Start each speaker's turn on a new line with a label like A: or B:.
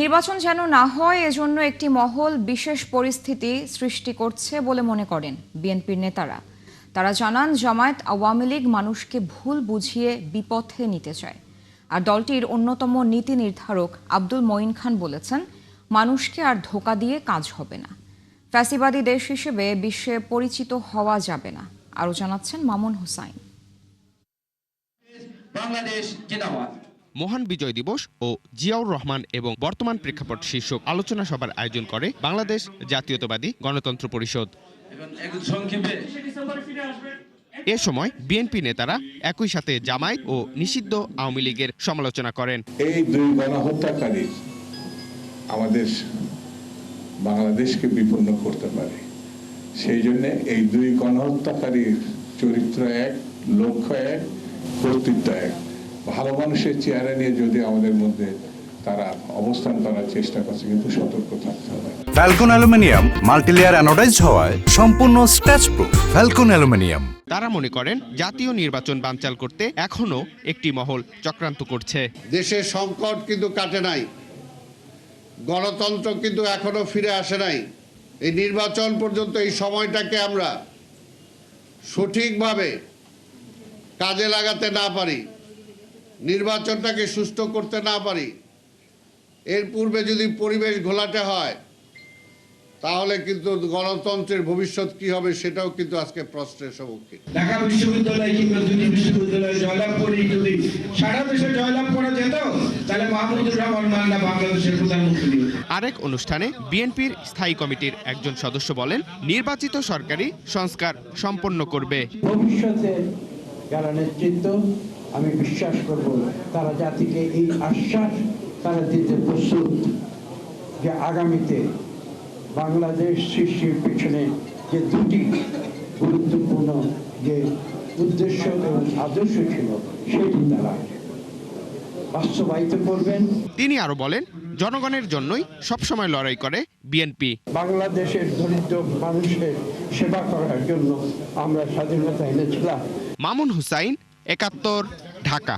A: নির্বাচন যেন না হয় এজন্য একটি মহল বিশেষ পরিস্থিতি সৃষ্টি করছে বলে মনে করেন বিএনপির নেতারা। তারা জানান, জামায়াত আওয়ামী লীগ মানুষকে ভুল বুঝিয়ে বিপথে নিতে চায়। আর দলটির অন্যতম নীতি নির্ধারক আব্দুল মঈন খান বলেছেন, মানুষকে আর ধোঁকা দিয়ে কাজ হবে না। ফ্যাসিবাদী দেশ হিসেবে বিশ্বে পরিচিত হওয়া যাবে না। আরও জানাচ্ছেন মামুন হুসাইন।
B: মহান বিজয় দিবস ও জিয়াউর রহমান এবং বর্তমান প্রেক্ষাপট শীর্ষক আলোচনা সভার আয়োজন করে বাংলাদেশ জাতীয়তাবাদী গণতন্ত্র পরিষদ। এ সময় বিএনপি নেতারা একই সাথে জামায়াত ও নিষিদ্ধ আওয়ামী লীগের সমালোচনা করেন।
C: এই দুই গণহত্যাকারী আমাদের বাংলাদেশকে বিপন্ন করতে পারে, সেই জন্য এই দুই গণহত্যাকারীর চরিত্র এক, লক্ষ্য এক, কর্তৃত্ব এক। ভালো মানুষের চেহারা নিয়ে যদি আমাদের মধ্যে তারা অবস্থান করার চেষ্টা করছে, কিন্তু সতর্ক থাকতে হবে।
D: ফ্যালকন অ্যালুমিনিয়াম মাল্টিলেয়ার অ্যানোডাইজড হওয়ায় সম্পূর্ণ স্ক্র্যাচ প্রুফ। Falcon aluminium.
B: তারা মনে করেন, জাতীয় নির্বাচন বানচাল করতে এখনো একটি মহল চক্রান্ত করছে।
E: দেশের সংকট কিন্তু কাটে নাই, গণতন্ত্র কিন্তু এখনো ফিরে আসে নাই। এই নির্বাচন পর্যন্ত এই সময়টাকে আমরা সঠিকভাবে কাজে লাগাতে না পারি, নির্বাচনটাকে সুষ্ঠু করতে না পারি, এর পূর্বে যদি পরিবেশ ঘোলাটে হয়, তাহলে কিন্তু গণতন্ত্রের ভবিষ্যৎ কি হবে সেটাও কিন্তু আজকে প্রশ্নের সম্মুখীন।
F: ঢাকা বিশ্ববিদ্যালয় কিংবা দুটি বিশ্ববিদ্যালয়ে জয়লাভ করে যদি সারা দেশে জয়লাভ করা যেত, তাহলে মাহমুদুর রহমান মান্না বাংলাদেশের প্রধানমন্ত্রী।
B: আরেক অনুষ্ঠানে বিএনপির স্থায়ী কমিটির একজন সদস্য বলেন, নির্বাচিত সরকারি সংস্কার সম্পন্ন করবে।
G: ভবিষ্যতে যারা নেতৃত্ব, আমি বিশ্বাস করব তারা জাতিকে এই আশ্বাস তারা দিতে প্রস্তুত যে আগামীতে বাংলাদেশ সৃষ্টির পিছনে যে দুটি গুরুত্বপূর্ণ যে উদ্দেশ্য এবং আদর্শ ছিল সেটি তারা বাস্তবায়িত করবেন।
B: তিনি আরো বলেন, জনগণের জন্যই সবসময় লড়াই করে বিএনপি।
G: বাংলাদেশের দরিদ্র মানুষের সেবা করার জন্য আমরা স্বাধীনতা এনেছিলাম।
B: মামুন হুসাইন, ৭১, ঢাকা।